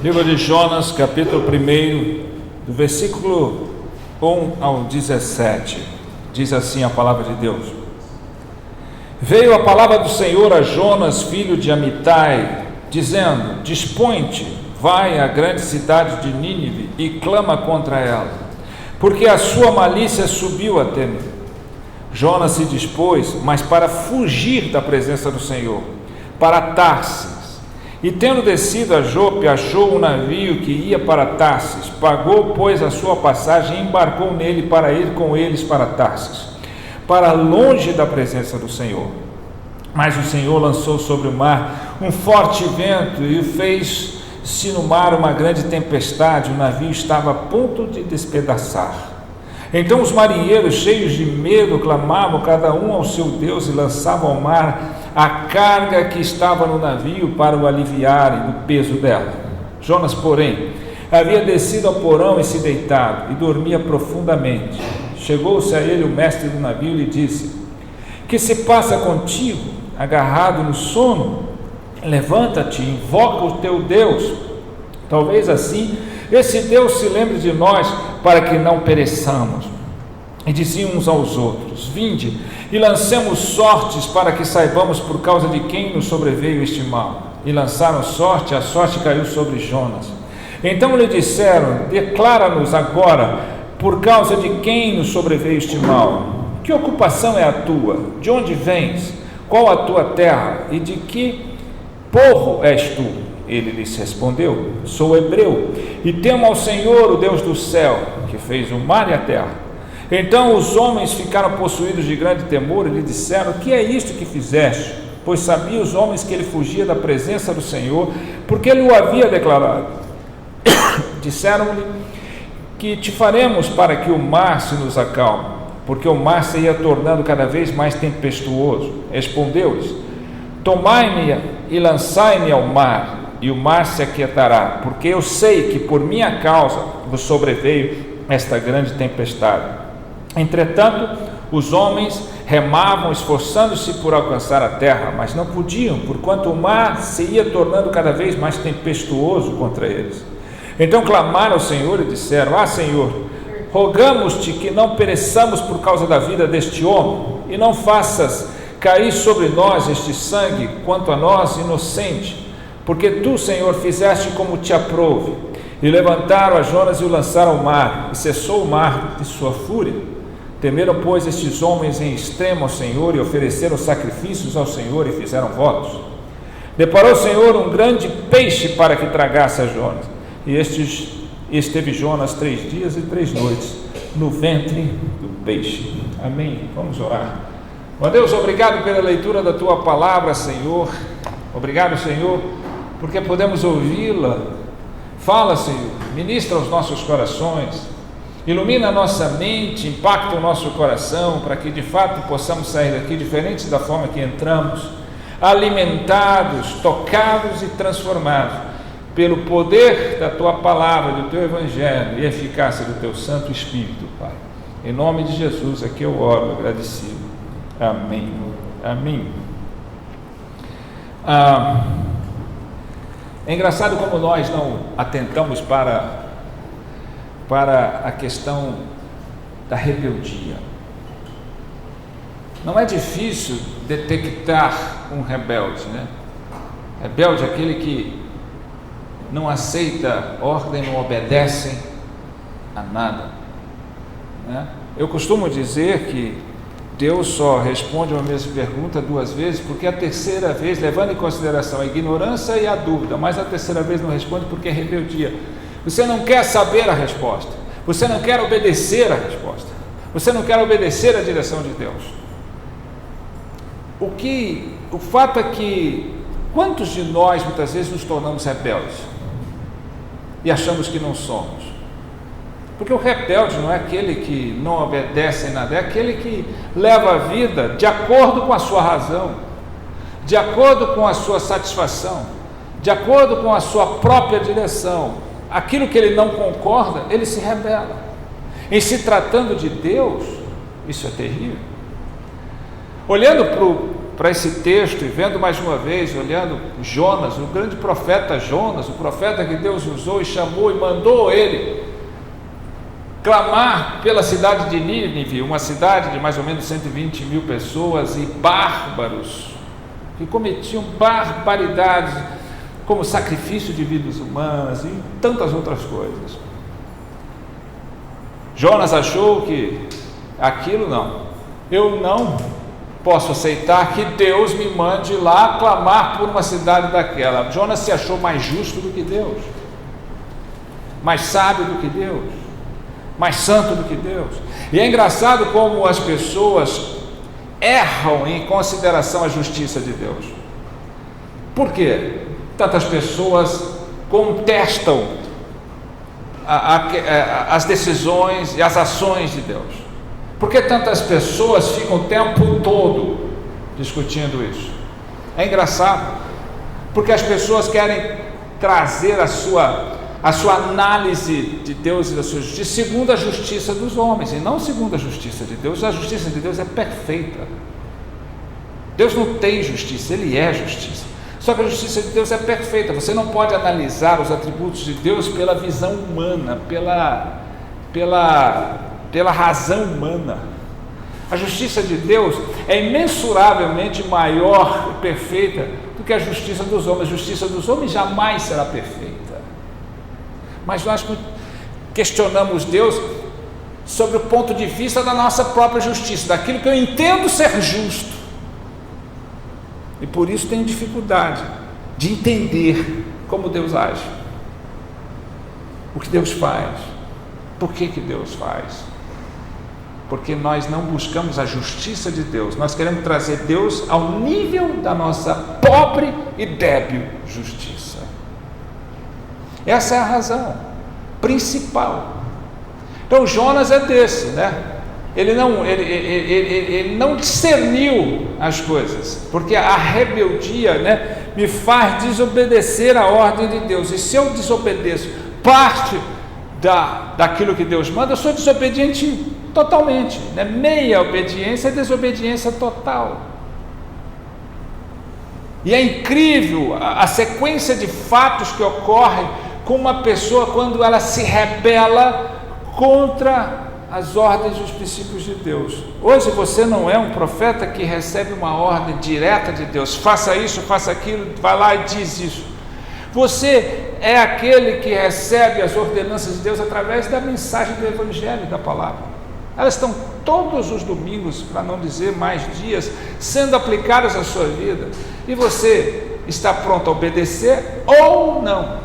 Livro de Jonas, capítulo 1, do versículo 1 ao 17, diz assim a palavra de Deus: Veio a palavra do Senhor a Jonas, filho de Amitai, dizendo: Dispõe-te, vai à grande cidade de Nínive e clama contra ela, porque a sua malícia subiu até mim. Jonas se dispôs, mas para fugir da presença do Senhor, para Tarsis. E tendo descido a Jope, achou um navio que ia para Tarsis, pagou, pois, a sua passagem e embarcou nele para ir com eles para Tarsis, para longe da presença do Senhor. Mas o Senhor lançou sobre o mar um forte vento e fez-se no mar uma grande tempestade, o navio estava a ponto de despedaçar. Então os marinheiros, cheios de medo, clamavam cada um ao seu Deus e lançavam ao mar a carga que estava no navio para o aliviarem do peso dela. Jonas, porém, havia descido ao porão e se deitado, e dormia profundamente. Chegou-se a ele o mestre do navio e lhe disse: Que se passa contigo, agarrado no sono? Levanta-te, invoca o teu Deus. Talvez assim esse Deus se lembre de nós, para que não pereçamos. E diziam uns aos outros: Vinde e lancemos sortes, para que saibamos por causa de quem nos sobreveio este mal. E lançaram sorte, a sorte caiu sobre Jonas. Então lhe disseram: Declara-nos agora por causa de quem nos sobreveio este mal. Que ocupação é a tua? De onde vens? Qual a tua terra? E de que povo és tu? Ele lhes respondeu: Sou hebreu, e temo ao Senhor, o Deus do céu, que fez o mar e a terra. Então os homens ficaram possuídos de grande temor e lhe disseram: Que é isto que fizeste? Pois sabiam os homens que ele fugia da presença do Senhor, porque ele o havia declarado. Disseram-lhe: Que te faremos para que o mar se nos acalme? Porque o mar se ia tornando cada vez mais tempestuoso. Respondeu-lhes: Tomai-me e lançai-me ao mar, e o mar se aquietará, porque eu sei que por minha causa vos sobreveio esta grande tempestade. Entretanto, os homens remavam, esforçando-se por alcançar a terra, mas não podiam, porquanto o mar se ia tornando cada vez mais tempestuoso contra eles. Então clamaram ao Senhor e disseram: Senhor, rogamos-te que não pereçamos por causa da vida deste homem, e não faças cair sobre nós este sangue, quanto a nós, inocente, porque tu, Senhor, fizeste como te aprouve. E levantaram a Jonas e o lançaram ao mar, e cessou o mar de sua fúria. Temeram, pois, estes homens em extremo ao Senhor, e ofereceram sacrifícios ao Senhor, e fizeram votos. Deparou o Senhor um grande peixe para que tragasse a Jonas, e esteve Jonas 3 dias e 3 noites no ventre do peixe. Amém. Vamos orar. Ó Deus, obrigado pela leitura da tua palavra, Senhor. Obrigado, Senhor, porque podemos ouvi-la. Fala, Senhor, ministra os nossos corações, ilumina a nossa mente, impacta o nosso coração, para que de fato possamos sair daqui diferentes da forma que entramos, alimentados, tocados e transformados pelo poder da tua palavra, do teu evangelho e eficácia do teu Santo Espírito, Pai. Em nome de Jesus é que eu oro agradecido. Amém. Amém. É engraçado como nós não atentamos para a questão da rebeldia. Não é difícil detectar um rebelde, né? Rebelde é aquele que não aceita ordem, não obedece a nada, né? Eu costumo dizer que Deus só responde uma mesma pergunta 2 vezes, porque a terceira vez, levando em consideração a ignorância e a dúvida, mas a terceira vez não responde porque é rebeldia. Você não quer saber a resposta, você não quer obedecer a resposta, você não quer obedecer a direção de Deus. O fato é que quantos de nós muitas vezes nos tornamos rebeldes e achamos que não somos? Porque o rebelde não é aquele que não obedece em nada, é aquele que leva a vida de acordo com a sua razão, de acordo com a sua satisfação, de acordo com a sua própria direção. Aquilo que ele não concorda, ele se rebela. Em se tratando de Deus, isso é terrível. Olhando para esse texto e vendo mais uma vez, olhando Jonas, o grande profeta Jonas, o profeta que Deus usou e chamou e mandou ele clamar pela cidade de Nínive, uma cidade de mais ou menos 120 mil pessoas e bárbaros, que cometiam barbaridades, como sacrifício de vidas humanas e tantas outras coisas. Jonas achou que aquilo não, eu não posso aceitar que Deus me mande lá clamar por uma cidade daquela. Jonas se achou mais justo do que Deus, mais sábio do que Deus, mais santo do que Deus. E é engraçado como as pessoas erram em consideração à justiça de Deus. Por quê? Tantas pessoas contestam as decisões e as ações de Deus. Por que tantas pessoas ficam o tempo todo discutindo isso? É engraçado, porque as pessoas querem trazer a sua análise de Deus e da sua justiça segundo a justiça dos homens, e não segundo a justiça de Deus. A justiça de Deus é perfeita. Deus não tem justiça, Ele é justiça. Só que a justiça de Deus é perfeita. Você não pode analisar os atributos de Deus pela visão humana, pela razão humana. A justiça de Deus é imensuravelmente maior e perfeita do que a justiça dos homens. A justiça dos homens jamais será perfeita. Mas nós questionamos Deus sobre o ponto de vista da nossa própria justiça, daquilo que eu entendo ser justo. E por isso tenho dificuldade de entender como Deus age, o que Deus faz, por que Deus faz. Porque nós não buscamos a justiça de Deus, nós queremos trazer Deus ao nível da nossa pobre e débil justiça. Essa é a razão principal. Então Jonas é desse, né? Ele não discerniu as coisas, porque a rebeldia, né, me faz desobedecer a ordem de Deus, e se eu desobedeço parte daquilo que Deus manda, eu sou desobediente totalmente, né? Meia obediência é desobediência total. E é incrível a sequência de fatos que ocorrem com uma pessoa quando ela se rebela contra as ordens e os princípios de Deus. Hoje você não é um profeta que recebe uma ordem direta de Deus, faça isso, faça aquilo, vai lá e diz isso. Você é aquele que recebe as ordenanças de Deus através da mensagem do Evangelho, da palavra. Elas estão todos os domingos, para não dizer mais dias, sendo aplicadas à sua vida, e você está pronto a obedecer ou não.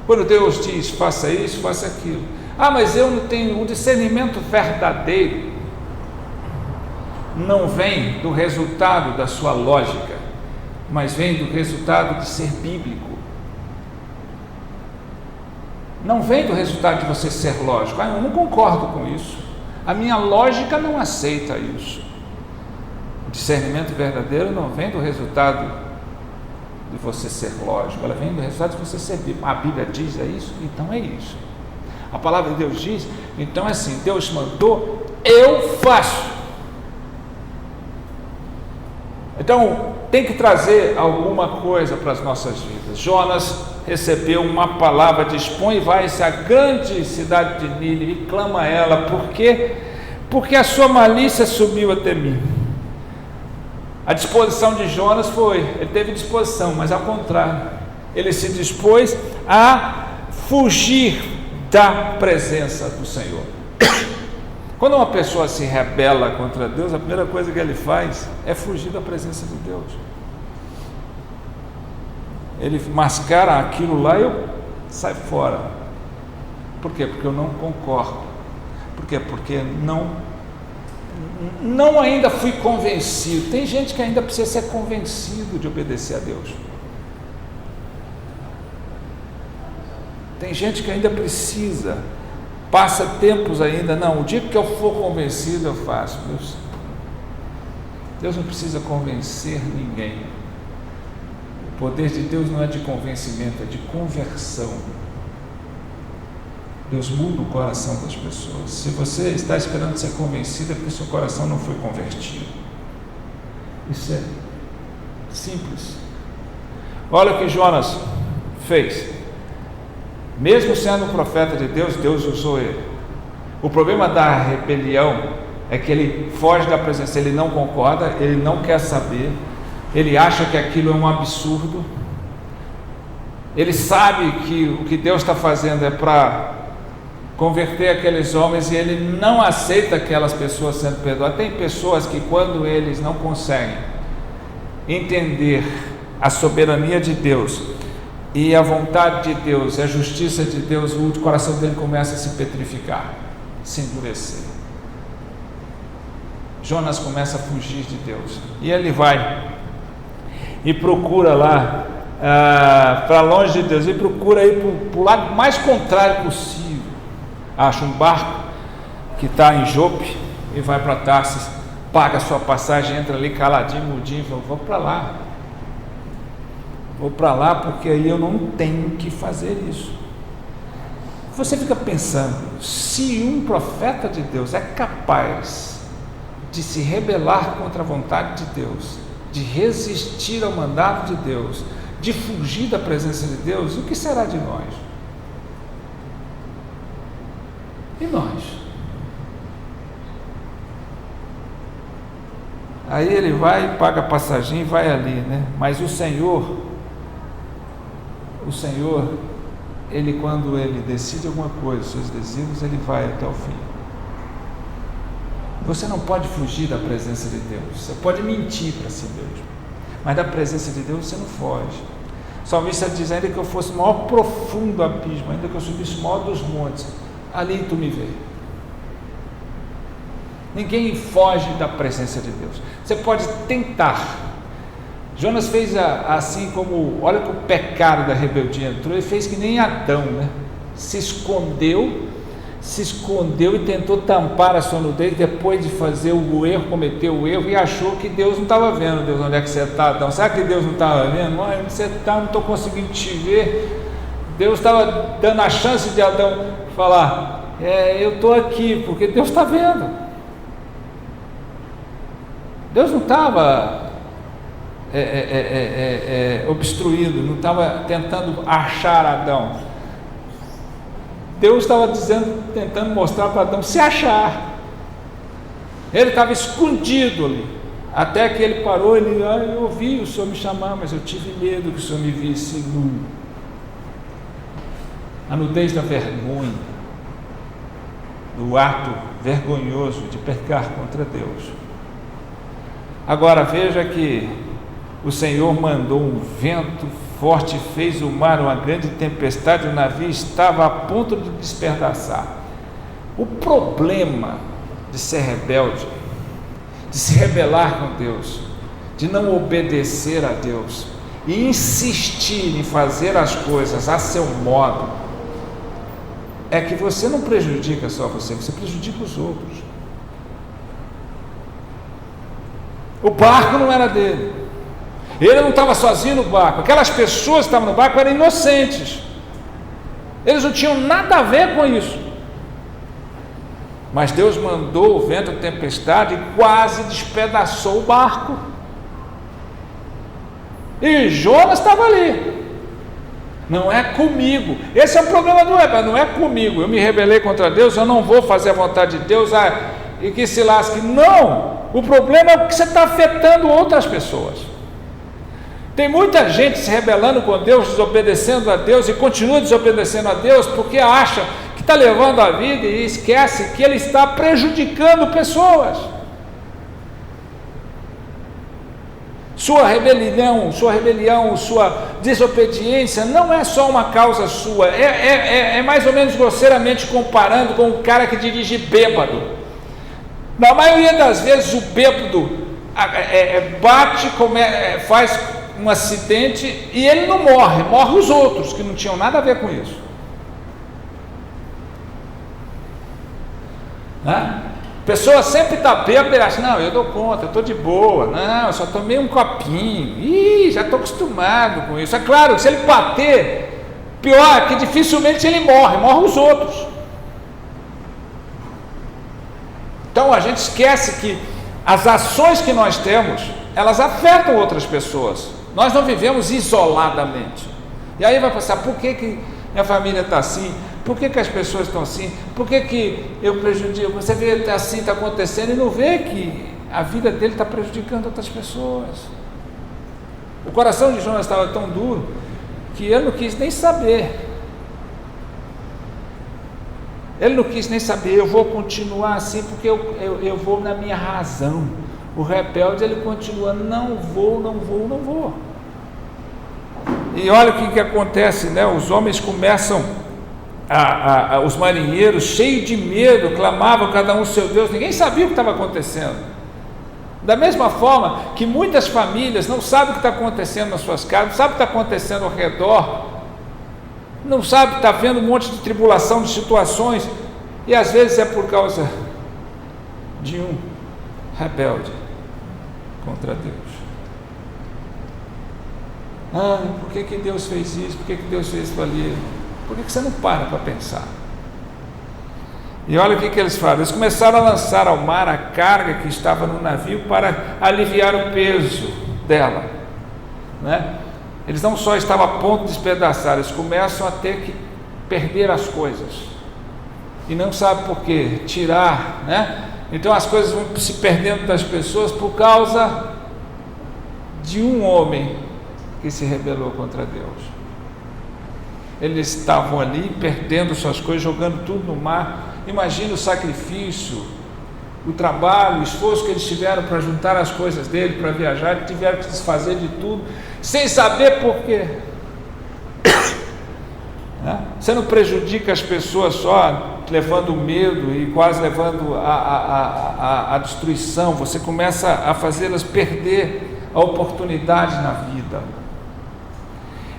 Quando Deus diz faça isso, faça aquilo, mas eu não tenho. O discernimento verdadeiro não vem do resultado da sua lógica, mas vem do resultado de ser bíblico. Não vem do resultado de você ser lógico. Eu não concordo com isso, a minha lógica não aceita isso. O discernimento verdadeiro não vem do resultado de você ser lógico, ela vem do resultado de você ser bíblico. A Bíblia diz isso, então é isso. A palavra de Deus diz, então é assim, Deus mandou, eu faço. Então tem que trazer alguma coisa para as nossas vidas. Jonas recebeu uma palavra, dispõe e vai-se à grande cidade de Nínive e clama a ela. Por quê? Porque a sua malícia subiu até mim. A disposição de Jonas ele teve disposição, mas ao contrário, ele se dispôs a fugir da presença do Senhor. Quando uma pessoa se rebela contra Deus, a primeira coisa que ele faz é fugir da presença de Deus. Ele mascara aquilo lá e eu saio fora. Por quê? Porque eu não concordo. Por quê? Porque não ainda fui convencido. Tem gente que ainda precisa ser convencido de obedecer a Deus. Tem gente que ainda precisa, passa tempos ainda, não, o dia que eu for convencido eu faço. Deus não precisa convencer ninguém. O poder de Deus não é de convencimento, é de conversão. Deus muda o coração das pessoas. Se você está esperando ser convencido, é porque seu coração não foi convertido. Isso é simples. Olha o que Jonas fez. Mesmo sendo um profeta de Deus, Deus usou ele. O problema da rebelião é que ele foge da presença, ele não concorda, ele não quer saber, ele acha que aquilo é um absurdo, ele sabe que o que Deus está fazendo é para converter aqueles homens e ele não aceita aquelas pessoas sendo perdoadas. Tem pessoas que, quando eles não conseguem entender a soberania de Deus e a vontade de Deus, a justiça de Deus, o coração dele começa a se petrificar, se endurecer. Jonas começa a fugir de Deus e ele vai e procura lá para longe de Deus, e procura ir para o lado mais contrário possível. Acha um barco que está em Jope e vai para Tarsis, paga a sua passagem, entra ali caladinho, mudinho, fala: vou para lá porque aí eu não tenho que fazer isso. Você fica pensando, se um profeta de Deus é capaz de se rebelar contra a vontade de Deus, de resistir ao mandato de Deus, de fugir da presença de Deus, o que será de nós? E nós? Aí ele vai, paga a passagem e vai ali, né? Mas o Senhor, ele, quando ele decide alguma coisa, seus desígnios, ele vai até o fim. Você não pode fugir da presença de Deus. Você pode mentir para si mesmo, mas da presença de Deus você não foge. O salmista diz: ainda que eu fosse o maior profundo abismo, ainda que eu subisse o maior dos montes, ali tu me vê. Ninguém foge da presença de Deus. Você pode tentar. Jonas fez assim como, olha que o pecado da rebeldia entrou, ele fez que nem Adão, né? Se escondeu e tentou tampar a sua nudez depois de fazer o erro, cometeu o erro e achou que Deus não estava vendo. Deus, onde é que você está, Adão? Será que Deus não estava vendo? Olha, onde você está, não estou conseguindo te ver. Deus estava dando a chance de Adão falar: eu estou aqui, porque Deus está vendo. Deus não estava obstruindo, não estava tentando achar Adão. Deus estava tentando mostrar para Adão se achar. Ele estava escondido ali, até que ele parou. Ele: eu ouvi o Senhor me chamar, mas eu tive medo que o Senhor me visse nu. A nudez da vergonha, do ato vergonhoso de pecar contra Deus. Agora veja que o Senhor mandou um vento forte, fez o mar uma grande tempestade, o navio estava a ponto de despedaçar. O problema de ser rebelde, de se rebelar com Deus, de não obedecer a Deus e insistir em fazer as coisas a seu modo, é que você não prejudica só você prejudica os outros. O barco não era dele, ele não estava sozinho no barco, aquelas pessoas que estavam no barco eram inocentes, eles não tinham nada a ver com isso, mas Deus mandou o vento, a tempestade, e quase despedaçou o barco, e Jonas estava ali. Não é comigo, esse é o problema do Eba, não é comigo, eu me rebelei contra Deus, eu não vou fazer a vontade de Deus, e que se lasque. Não, o problema é que você está afetando outras pessoas. Tem muita gente se rebelando com Deus, desobedecendo a Deus, e continua desobedecendo a Deus, porque acha que está levando a vida e esquece que ele está prejudicando pessoas. Sua rebelião, sua desobediência não é só uma causa sua, é mais ou menos grosseiramente comparando com o cara que dirige bêbado. Na maioria das vezes o bêbado bate, faz um acidente e ele não morre, morre os outros que não tinham nada a ver com isso, né? A pessoa sempre está bêbada e acha: não, eu dou conta, eu estou de boa, não, eu só tomei um copinho, já estou acostumado com isso. É claro que se ele bater, pior é que dificilmente ele morre os outros. Então a gente esquece que as ações que nós temos elas afetam outras pessoas. Nós não vivemos isoladamente. E aí vai pensar, por que minha família está assim? Por que as pessoas estão assim? Por que eu prejudico? Você vê assim, está acontecendo e não vê que a vida dele está prejudicando outras pessoas. O coração de Jonas estava tão duro que ele não quis nem saber. Ele não quis nem saber, eu vou continuar assim porque eu vou na minha razão. O rebelde, ele continua, não vou. E olha o que acontece, né? Os homens começam, os marinheiros, cheios de medo, clamavam cada um seu Deus, ninguém sabia o que estava acontecendo. Da mesma forma que muitas famílias não sabem o que está acontecendo nas suas casas, não sabem o que está acontecendo ao redor, não sabe, está vendo um monte de tribulação, de situações, e às vezes é por causa de um rebelde contra Deus. Por que Deus fez isso? Por que Deus fez isso ali? Por que você não para pensar? E olha o que eles fazem. Eles começaram a lançar ao mar a carga que estava no navio para aliviar o peso dela, né? Eles não só estavam a ponto de despedaçar, eles começam a ter que perder as coisas. E não sabem por quê, tirar, né? Então as coisas vão se perdendo das pessoas por causa de um homem que se rebelou contra Deus. Eles estavam ali perdendo suas coisas, jogando tudo no mar. Imagina o sacrifício, o trabalho, o esforço que eles tiveram para juntar as coisas dele, para viajar, eles tiveram que desfazer de tudo, sem saber por quê. Você não prejudica as pessoas só levando medo e quase levando a destruição, você começa a fazê-las perder a oportunidade na vida.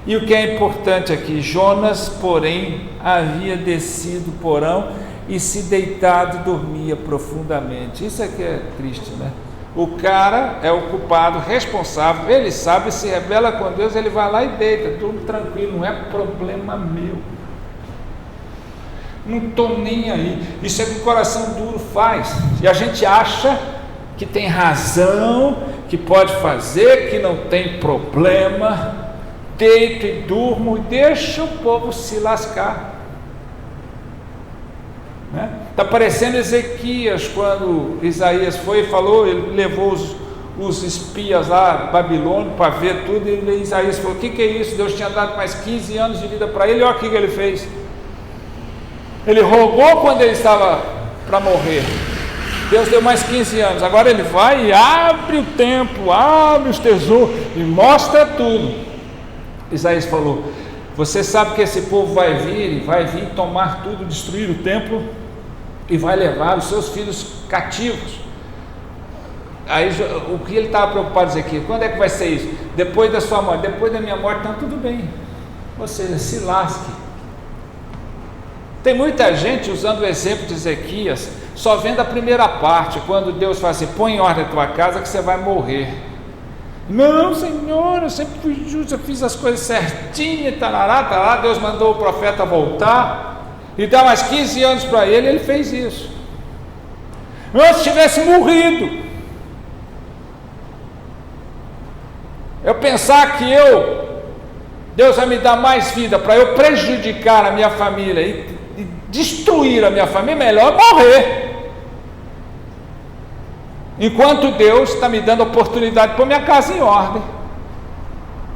E o que é importante aqui, Jonas, porém, havia descido o porão e se deitado e dormia profundamente. Isso aqui é triste, né? O cara é o culpado, responsável, ele sabe, se rebela com Deus, ele vai lá e deita, tudo tranquilo, não é problema meu. Não estou nem aí. Isso é que o coração duro faz. E a gente acha que tem razão, que pode fazer, que não tem problema. Deito e durmo e deixa o povo se lascar. Está parecendo Ezequias, quando Isaías foi e falou, ele levou os espias lá, Babilônia, para ver tudo, e Isaías falou, o que é isso? Deus tinha dado mais 15 anos de vida para ele, olha o que ele fez. Ele rogou quando ele estava para morrer, Deus deu mais 15 anos, agora ele vai e abre o templo, abre os tesouros e mostra tudo. Isaías falou, você sabe que esse povo vai vir tomar tudo, destruir o templo e vai levar os seus filhos cativos. Aí o que ele estava preocupado dizer aqui, quando é que vai ser isso? Depois da sua morte, depois da minha morte, então tudo bem, ou seja, se lasque. Tem muita gente usando o exemplo de Ezequias, só vendo a primeira parte, quando Deus fala assim, põe em ordem a tua casa que você vai morrer. Não, Senhor, eu sempre fui justo, eu fiz as coisas certinhas, tarará, Deus mandou o profeta voltar e dar mais 15 anos para ele fez isso. Mas se tivesse morrido, eu pensar que Deus vai me dar mais vida para eu prejudicar a minha família e destruir a minha família, melhor morrer. Enquanto Deus está me dando a oportunidade de pôr minha casa em ordem.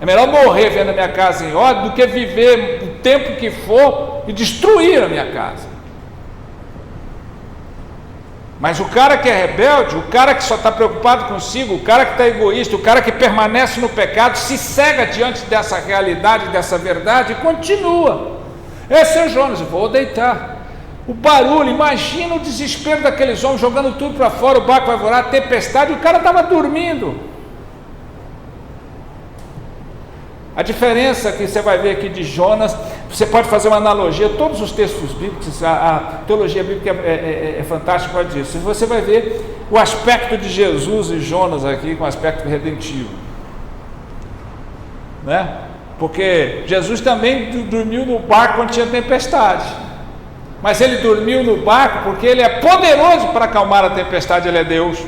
É melhor morrer vendo a minha casa em ordem do que viver o tempo que for e destruir a minha casa. Mas o cara que é rebelde, o cara que só está preocupado consigo, o cara que está egoísta, o cara que permanece no pecado, se cega diante dessa realidade, dessa verdade e continua. Esse é o Jonas, eu vou deitar. O barulho, imagina o desespero daqueles homens jogando tudo para fora, o barco vai voar, tempestade, e o cara estava dormindo. A diferença que você vai ver aqui de Jonas, você pode fazer uma analogia, todos os textos bíblicos, a teologia bíblica é fantástica por disso. Você vai ver o aspecto de Jesus e Jonas aqui com o aspecto redentivo, né? Porque Jesus também dormiu no barco quando tinha tempestade, mas ele dormiu no barco porque ele é poderoso para acalmar a tempestade, ele é Deus.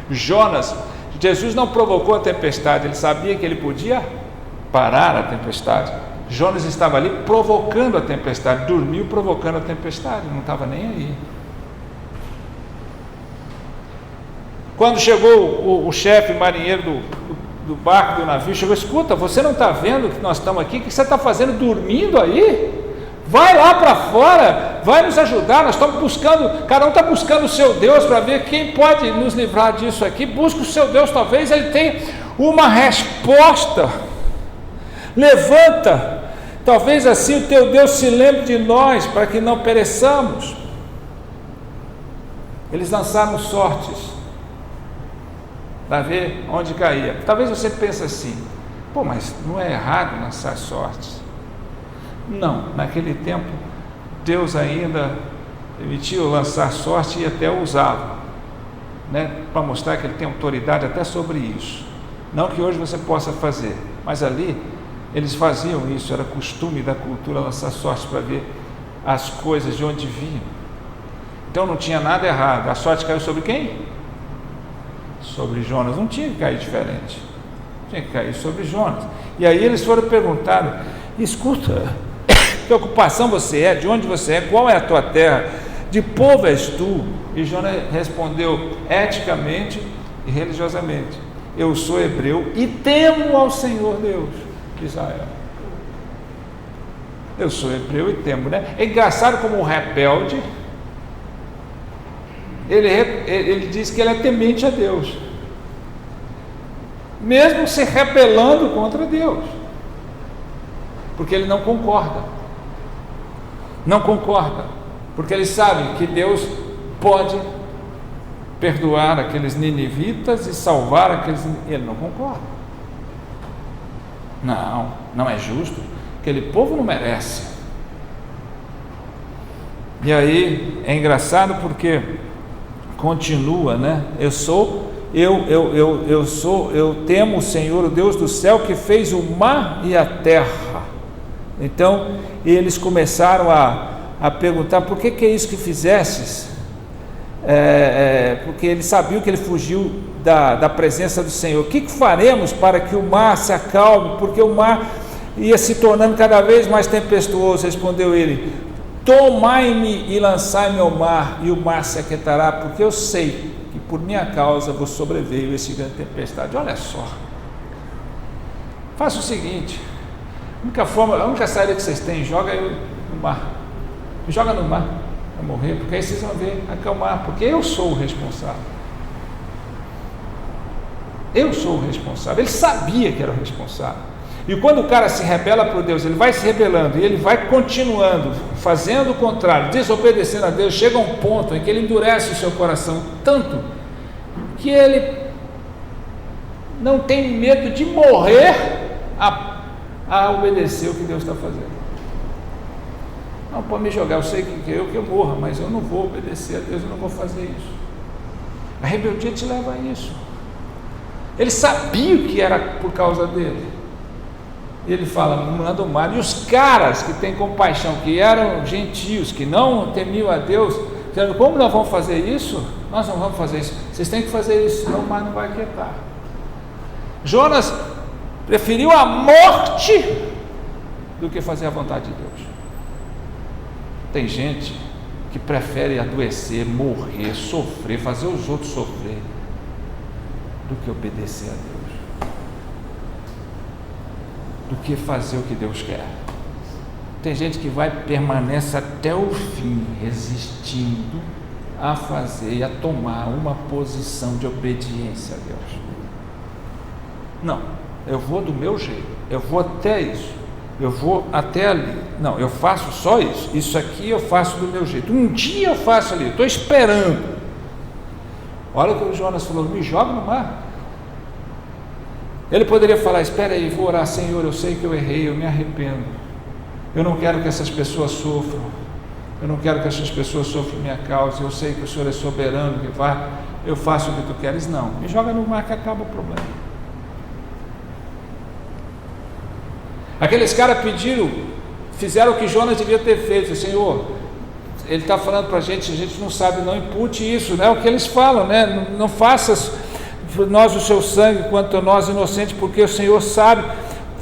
Jonas, Jesus não provocou a tempestade, ele sabia que ele podia parar a tempestade. Jonas estava ali provocando a tempestade, dormiu provocando a tempestade, não estava nem aí. Quando chegou o chefe marinheiro do barco, do navio, chegou: escuta, você não está vendo que nós estamos aqui? O que você está fazendo dormindo aí? Vai lá para fora, vai nos ajudar, nós estamos buscando, cada um está buscando o seu Deus para ver quem pode nos livrar disso aqui. Busca o seu Deus, talvez ele tenha uma resposta. Levanta, talvez assim o teu Deus se lembre de nós, para que não pereçamos. Eles lançaram sortes para ver onde caía. Talvez você pense assim: pô, mas não é errado lançar sortes? Não, naquele tempo Deus ainda permitiu lançar sorte e até usava, né, para mostrar que ele tem autoridade até sobre isso. Não que hoje você possa fazer, mas ali eles faziam isso, era costume da cultura lançar sorte para ver as coisas de onde vinham. Então não tinha nada errado. A sorte caiu sobre quem? Sobre Jonas. Não tinha que cair diferente, tinha que cair sobre Jonas. E aí eles foram perguntar: escuta, que ocupação você é, de onde você é, qual é a tua terra, de povo és tu? E Jonas respondeu eticamente e religiosamente: eu sou hebreu e temo ao Senhor Deus de Israel. Eu sou hebreu e temo, né? É engraçado como o rebelde, ele diz que ele é temente a Deus, mesmo se rebelando contra Deus, porque ele não concorda, porque ele sabe que Deus pode perdoar aqueles ninivitas e salvar aqueles. Ele não concorda. Não é justo, aquele povo não merece. E aí é engraçado porque continua, né? Eu temo o Senhor, o Deus do céu, que fez o mar e a terra. Então eles começaram a perguntar: por que é isso que fizestes? Porque eles sabiam que ele fugiu da presença do Senhor. O que faremos para que o mar se acalme? Porque o mar ia se tornando cada vez mais tempestuoso. Respondeu ele: tomai-me e lançai-me ao mar, e o mar se aquietará, porque eu sei que por minha causa vos sobreveio esse grande tempestade. Olha só, faça o seguinte: a única saída que vocês têm, joga eu no mar, joga no mar para morrer, porque aí vocês vão ver acalmar, porque eu sou o responsável. Eu sou o responsável. Ele sabia que era o responsável. E quando o cara se rebela por Deus, ele vai se rebelando e ele vai continuando, fazendo o contrário, desobedecendo a Deus, chega a um ponto em que ele endurece o seu coração tanto que ele não tem medo de morrer a obedecer o que Deus está fazendo. Não, pode me jogar, eu sei que eu morra, mas eu não vou obedecer a Deus, eu não vou fazer isso. A rebeldia te leva a isso. Ele sabia que era por causa dele. E ele fala: manda o mar. E os caras que têm compaixão, que eram gentios, que não temiam a Deus, dizendo: como nós vamos fazer isso? Nós não vamos fazer isso. Vocês têm que fazer isso, senão o mar não vai aquietar. Jonas preferiu a morte do que fazer a vontade de Deus. Tem gente que prefere adoecer, morrer, sofrer, fazer os outros sofrer, do que obedecer a Deus, do que fazer o que Deus quer. Tem gente que permanece até o fim, resistindo a fazer e a tomar uma posição de obediência a Deus. Não, eu vou do meu jeito, eu vou até isso, eu vou até ali. Não, eu faço só isso, isso aqui eu faço do meu jeito. Um dia eu faço ali, estou esperando. Olha o que o Jonas falou: me joga no mar. Ele poderia falar: espera aí, vou orar, Senhor, eu sei que eu errei, eu me arrependo, eu não quero que essas pessoas sofram, eu não quero que essas pessoas sofram minha causa, eu sei que o Senhor é soberano, que eu faço o que tu queres. Não, me joga no mar que acaba o problema. Aqueles caras fizeram o que Jonas devia ter feito. Senhor, ele está falando para a gente não sabe, não impute isso, né? O que eles falam, né? Não faças, nós o seu sangue, quanto a nós inocentes, porque o Senhor sabe,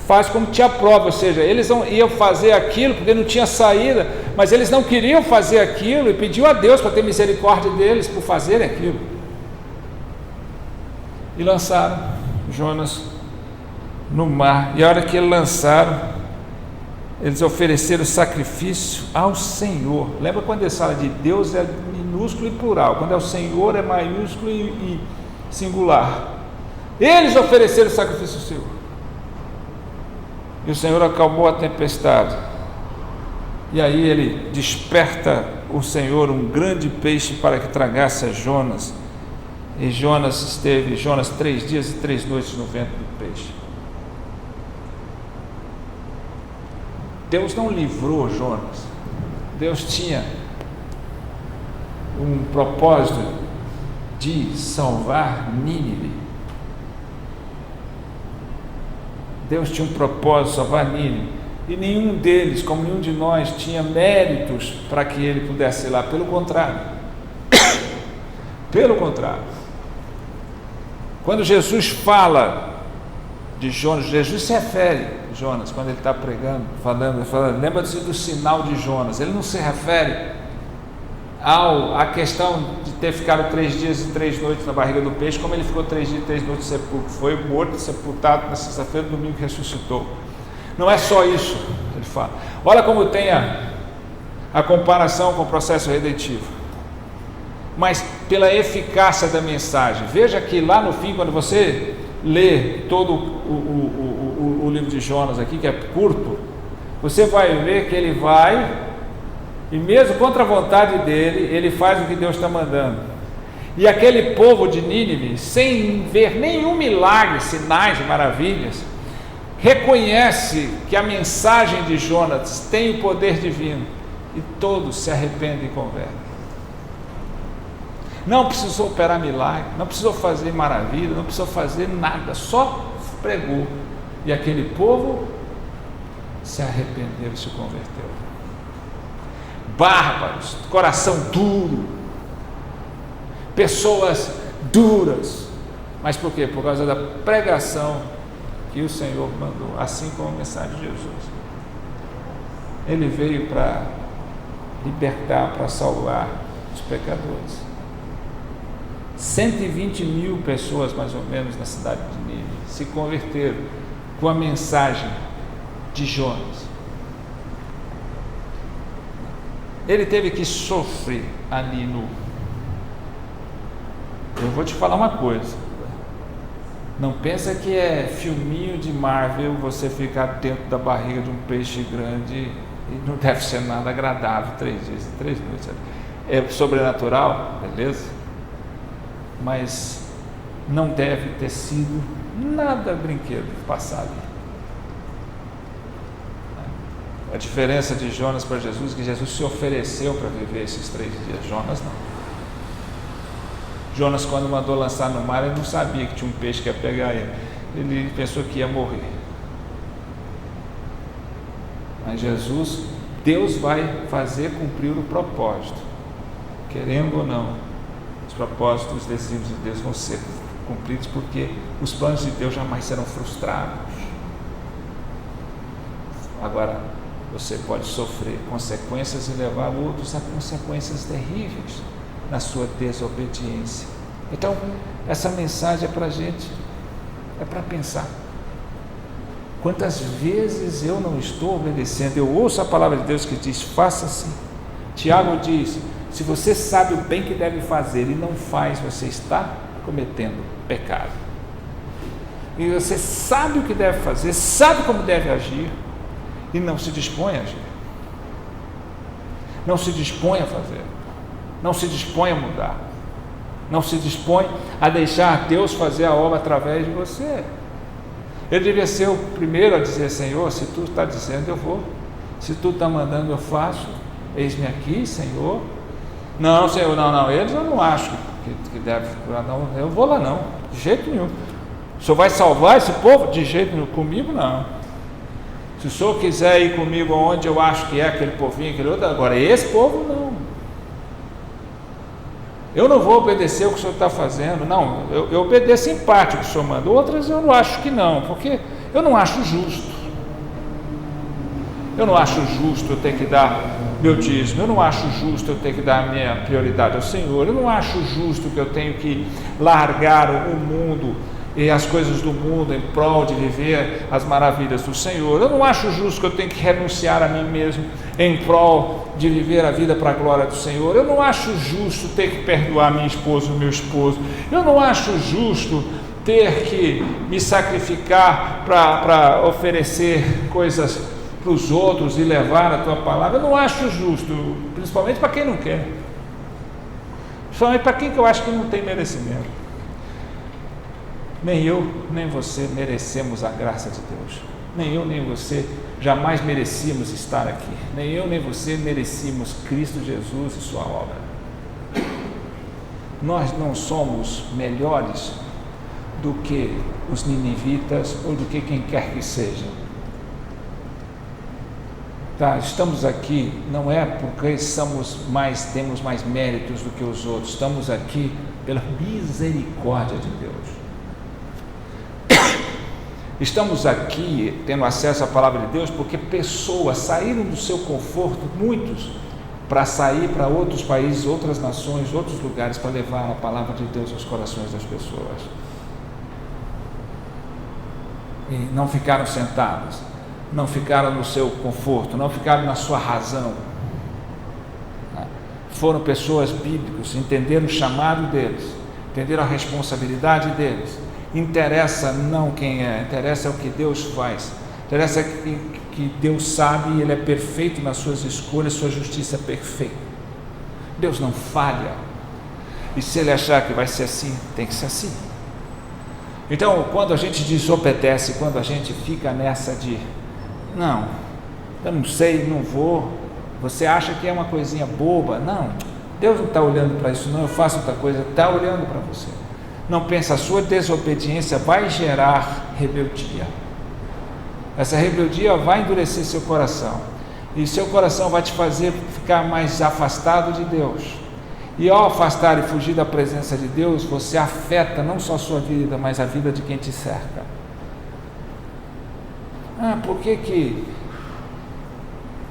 faz como te aprova. Ou seja, eles não iam fazer aquilo porque não tinha saída, mas eles não queriam fazer aquilo e pediu a Deus para ter misericórdia deles por fazerem aquilo. E lançaram Jonas no mar. E a hora que eles lançaram, eles ofereceram sacrifício ao Senhor. Lembra quando eles falam de Deus é minúsculo e plural, quando é o Senhor é maiúsculo e singular. Eles ofereceram sacrifício ao Senhor. E o Senhor acalmou a tempestade. E aí ele desperta o Senhor um grande peixe para que tragasse a Jonas. E Jonas 3 dias e 3 noites no ventre do peixe. Deus não livrou Jonas. Deus tinha um propósito de salvar Nínive. Deus tinha um propósito de salvar Nínive. E nenhum deles, como nenhum de nós, tinha méritos para que ele pudesse ir lá. Pelo contrário. Pelo contrário. Quando Jesus fala de Jonas, Jesus se refere a Jonas, quando ele está pregando, falando, lembra-se do sinal de Jonas. Ele não se refere à questão de ter ficado 3 dias e 3 noites na barriga do peixe, como ele ficou 3 dias e 3 noites sepulcro. Foi morto, sepultado na sexta-feira, no domingo ressuscitou. Não é só isso, ele fala. Olha como tem a comparação com o processo redentivo. Mas pela eficácia da mensagem. Veja que lá no fim, quando você lê todo o livro de Jonas aqui, que é curto, você vai ver que ele vai, e mesmo contra a vontade dele, ele faz o que Deus está mandando. E aquele povo de Nínive, sem ver nenhum milagre, sinais, maravilhas, reconhece que a mensagem de Jonas tem o poder divino, e todos se arrependem e convertem. Não precisou operar milagre, não precisou fazer maravilha, não precisou fazer nada, só pregou. E aquele povo se arrependeu e se converteu. Bárbaros, coração duro, pessoas duras. Mas por quê? Por causa da pregação que o Senhor mandou, assim como a mensagem de Jesus. Ele veio para libertar, para salvar os pecadores. 120 mil pessoas, mais ou menos, na cidade de Nínive se converteram com a mensagem de Jonas. Ele teve que sofrer ali no... Eu vou te falar uma coisa. Não pensa que é filminho de Marvel você ficar dentro da barriga de um peixe grande e não deve ser nada agradável 3 dias e 3 noites. É sobrenatural, beleza? Mas não deve ter sido nada brinquedo passar ali. A diferença de Jonas para Jesus é que Jesus se ofereceu para viver esses 3 dias. Jonas não. Jonas, quando mandou lançar no mar, ele não sabia que tinha um peixe que ia pegar ele. Ele pensou que ia morrer. Mas Jesus, Deus vai fazer cumprir o propósito, querendo ou não. Os propósitos, os desígnios de Deus vão ser cumpridos, porque os planos de Deus jamais serão frustrados. Agora, você pode sofrer consequências e levar outros a consequências terríveis na sua desobediência. Então, essa mensagem é para a gente, é para pensar. Quantas vezes eu não estou obedecendo? Eu ouço a palavra de Deus que diz, faça assim. Tiago diz, se você sabe o bem que deve fazer e não faz, você está cometendo pecado. E você sabe o que deve fazer, sabe como deve agir, e não se dispõe a agir. Não se dispõe a fazer. Não se dispõe a mudar. Não se dispõe a deixar Deus fazer a obra através de você. Ele devia ser o primeiro a dizer, Senhor, se tu está dizendo, eu vou. Se tu está mandando, eu faço. Eis-me aqui, Senhor. Não, Senhor, não, eles eu não acho que deve, não, eu vou lá não, de jeito nenhum. O Senhor vai salvar esse povo? De jeito nenhum, comigo não. Se o Senhor quiser ir comigo onde eu acho que é aquele povinho, aquele outro, agora esse povo não. eu não vou obedecer o que o senhor está fazendo. Não, eu obedeço em parte o que o senhor manda. Outras eu não acho que não, porque eu não acho justo. Eu não acho justo eu ter que dar meu dízimo. Eu não acho justo eu ter que dar a minha prioridade ao Senhor. Eu não acho justo que eu tenho que largar o mundo e as coisas do mundo em prol de viver as maravilhas do Senhor. Eu não acho justo que eu tenho que renunciar a mim mesmo em prol de viver a vida para a glória do Senhor. Eu não acho justo ter que perdoar minha esposa ou meu esposo. Eu não acho justo ter que me sacrificar para oferecer coisas para os outros e levar a tua palavra. Eu não acho justo, principalmente para quem não quer, principalmente para quem que eu acho que não tem merecimento. Nem eu, nem você merecemos a graça de Deus. Nem eu, nem você jamais merecíamos estar aqui. Nem eu, nem você merecíamos Cristo Jesus e sua obra. Nós não somos melhores do que os ninivitas ou do que quem quer que seja. Tá, estamos aqui não é porque temos mais méritos do que os outros. Estamos aqui pela misericórdia de Deus. Estamos aqui tendo acesso à palavra de Deus porque pessoas saíram do seu conforto, muitos, para sair para outros países, outras nações, outros lugares, para levar a palavra de Deus aos corações das pessoas. E não ficaram sentados, não ficaram no seu conforto, não ficaram na sua razão. Foram pessoas bíblicas, entenderam o chamado deles, entenderam a responsabilidade deles. Interessa não quem é, interessa o que Deus faz, interessa que Deus sabe e Ele é perfeito nas suas escolhas, sua justiça é perfeita. Deus não falha, e se Ele achar que vai ser assim, tem que ser assim. Então, quando a gente desobedece, quando a gente fica nessa de não, eu não sei, não vou, você acha que é uma coisinha boba, não, Deus não está olhando para isso não, eu faço outra coisa, está olhando para você. Não pensa, a sua desobediência vai gerar rebeldia. Essa rebeldia vai endurecer seu coração. E seu coração vai te fazer ficar mais afastado de Deus. E ao afastar e fugir da presença de Deus, você afeta não só a sua vida, mas a vida de quem te cerca. Por que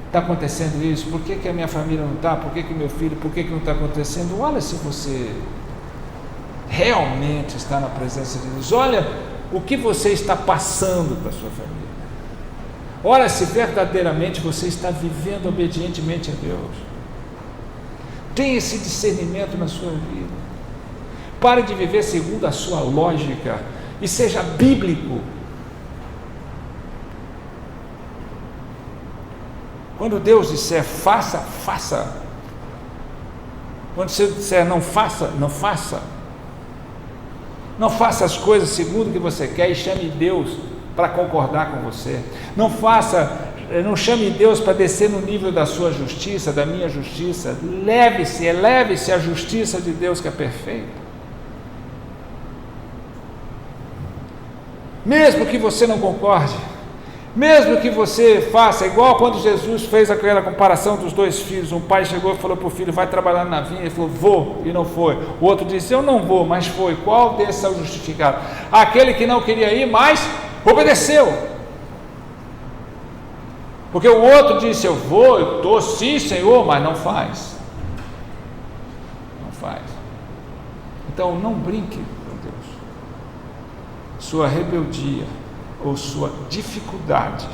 está acontecendo isso? Por que a minha família não está? Por que meu filho? Por que não está acontecendo? Olha se você realmente está na presença de Deus. Olha o que você está passando para a sua família. Olha se verdadeiramente você está vivendo obedientemente a Deus. Tenha esse discernimento na sua vida. Pare de viver segundo a sua lógica e seja bíblico. Quando Deus disser faça, faça. Quando você disser não faça, não faça. Não faça as coisas segundo o que você quer e chame Deus para concordar com você. Não chame Deus para descer no nível da sua justiça, da minha justiça. Eleve-se à justiça de Deus que é perfeita. Mesmo que você não concorde, mesmo que você faça igual quando Jesus fez aquela comparação dos dois filhos, um pai chegou e falou para o filho, vai trabalhar na vinha, ele falou, vou, e não foi. O outro disse, eu não vou, mas foi. Qual desses é o justificado? Aquele que não queria ir, mas obedeceu. Porque o outro disse, eu estou sim, Senhor, mas não faz. Não faz. Então não brinque com Deus. Sua rebeldia ou sua dificuldade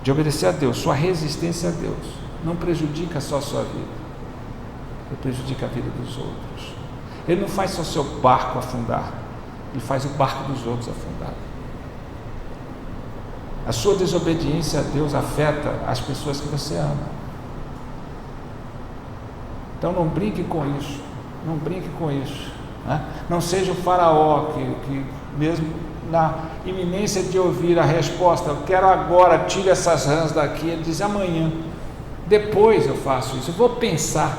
de obedecer a Deus, sua resistência a Deus, não prejudica só a sua vida, ele prejudica a vida dos outros. Ele não faz só seu barco afundar, ele faz o barco dos outros afundar. A sua desobediência a Deus afeta as pessoas que você ama. Então não brinque com isso, não brinque com isso, né? Não seja o faraó que mesmo na iminência de ouvir a resposta, eu quero agora, tire essas rãs daqui, ele diz amanhã, depois eu faço isso, eu vou pensar,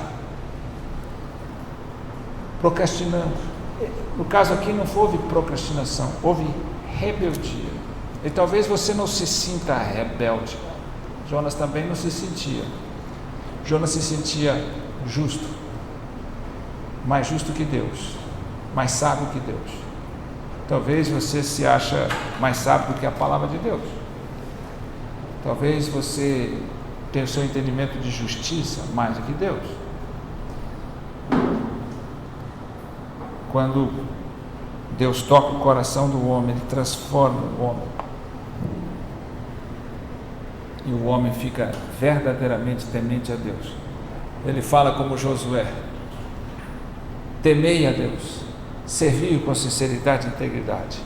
procrastinando. No caso aqui não houve procrastinação, houve rebeldia. E talvez você não se sinta rebelde. Jonas também não se sentia. Jonas se sentia justo. mais justo que Deus, mais sábio que Deus. Talvez você se acha mais sábio do que a palavra de Deus. Talvez você tenha o seu entendimento de justiça mais do que Deus. Quando Deus toca o coração do homem, Ele transforma o homem. E o homem fica verdadeiramente temente a Deus. Ele fala como Josué: temei a Deus, servi-o com sinceridade e integridade.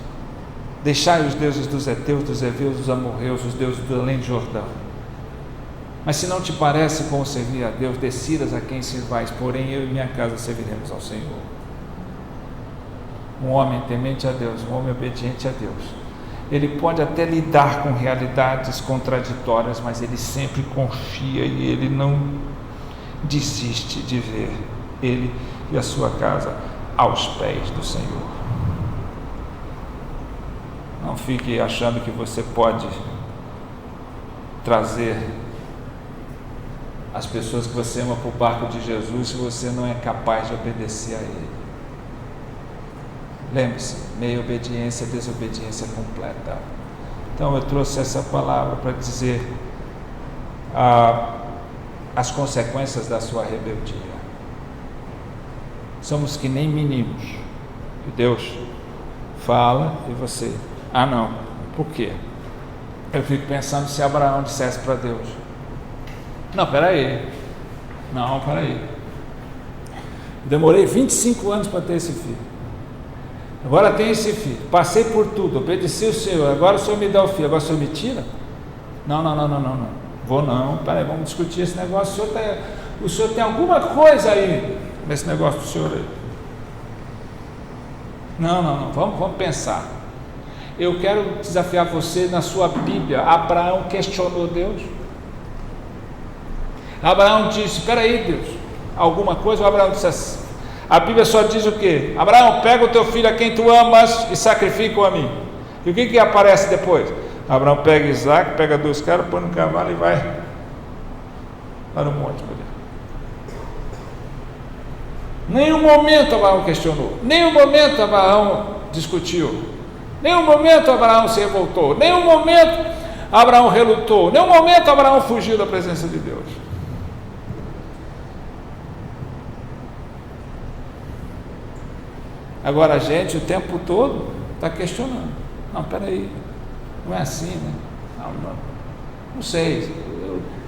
Deixai os deuses dos heteus, dos heveus, dos amorreus, os deuses do além de Jordão. Mas se não te parece bom servir a Deus, decidas a quem servais, porém eu e minha casa serviremos ao Senhor. Um homem temente a Deus, um homem obediente a Deus, ele pode até lidar com realidades contraditórias, mas ele sempre confia e ele não desiste de ver ele e a sua casa aos pés do Senhor. Não fique achando que você pode trazer as pessoas que você ama para o barco de Jesus se você não é capaz de obedecer a Ele. Lembre-se, meia obediência, desobediência completa. Então eu trouxe essa palavra para dizer as consequências da sua rebeldia. Somos que nem meninos, e Deus fala e você, não, por quê? Eu fico pensando se Abraão dissesse para Deus: não, peraí, demorei 25 anos para ter esse filho, agora tenho esse filho, passei por tudo, obedeci o Senhor, agora o Senhor me dá o filho, agora o Senhor me tira? Não, peraí, vamos discutir esse negócio, o Senhor tem alguma coisa aí nesse negócio do Senhor aí? Não, vamos pensar. Eu quero desafiar você na sua Bíblia. Abraão questionou Deus. Abraão disse: peraí, Deus, alguma coisa? O Abraão disse assim, a Bíblia só diz o quê? Abraão, pega o teu filho a quem tu amas e sacrifica-o a mim. E o que aparece depois? Abraão pega Isaac, pega 2 caras, põe no cavalo e vai para o monte. Nenhum momento Abraão questionou, nenhum momento Abraão discutiu, nenhum momento Abraão se revoltou, nenhum momento Abraão relutou, nenhum momento Abraão fugiu da presença de Deus. Agora a gente o tempo todo está questionando. Não, peraí, não é assim, né? Não sei,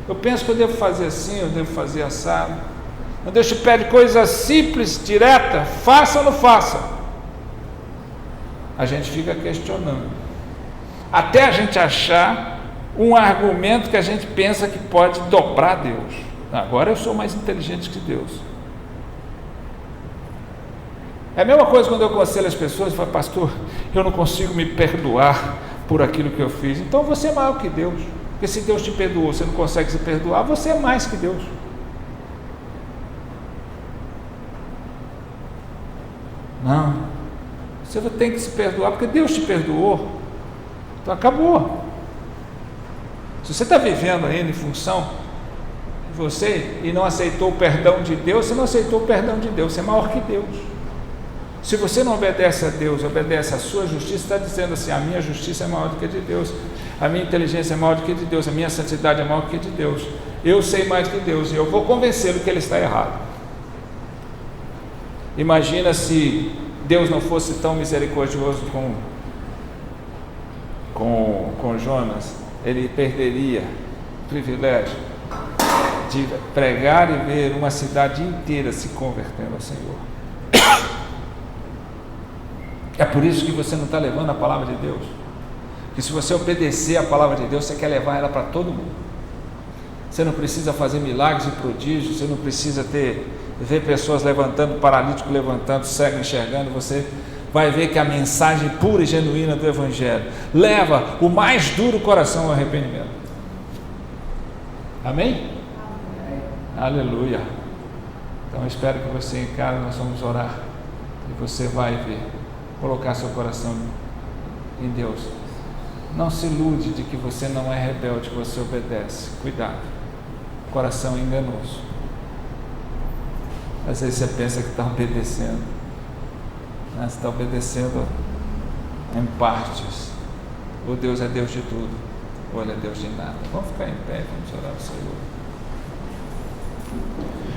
eu penso que eu devo fazer assim, eu devo fazer assado. Quando Deus te pede coisa simples, direta, faça ou não faça, a gente fica questionando, até a gente achar um argumento que a gente pensa que pode dobrar Deus. Agora eu sou mais inteligente que Deus. É a mesma coisa quando eu aconselho as pessoas e falo: pastor, eu não consigo me perdoar por aquilo que eu fiz. Então você é maior que Deus, porque se Deus te perdoou, você não consegue se perdoar, você é mais que Deus. Não, você tem que se perdoar porque Deus te perdoou, então acabou. Se você está vivendo ainda em função de você e não aceitou o perdão de Deus, você não aceitou o perdão de Deus, você é maior que Deus. Se você não obedece a Deus, obedece a sua justiça, está dizendo assim: a minha justiça é maior do que a de Deus, a minha inteligência é maior do que a de Deus, a minha santidade é maior do que a de Deus, eu sei mais do que Deus e eu vou convencê-lo que ele está errado. Imagina se Deus não fosse tão misericordioso com Jonas, ele perderia o privilégio de pregar e ver uma cidade inteira se convertendo ao Senhor. É por isso que você não está levando a palavra de Deus, que se você obedecer a palavra de Deus, você quer levar ela para todo mundo. Você não precisa fazer milagres e prodígios, você não precisa ver pessoas levantando, paralítico levantando, cego enxergando. Você vai ver que a mensagem pura e genuína do Evangelho leva o mais duro coração ao arrependimento. Amém? Aleluia. Então eu espero que você em casa, nós vamos orar e você vai ver, colocar seu coração em Deus. Não se ilude de que você não é rebelde, que você obedece. Cuidado, coração enganoso. Às vezes você pensa que está obedecendo, mas está obedecendo em partes. Ou Deus é Deus de tudo, ou Ele é Deus de nada. Vamos ficar em pé, vamos orar ao Senhor.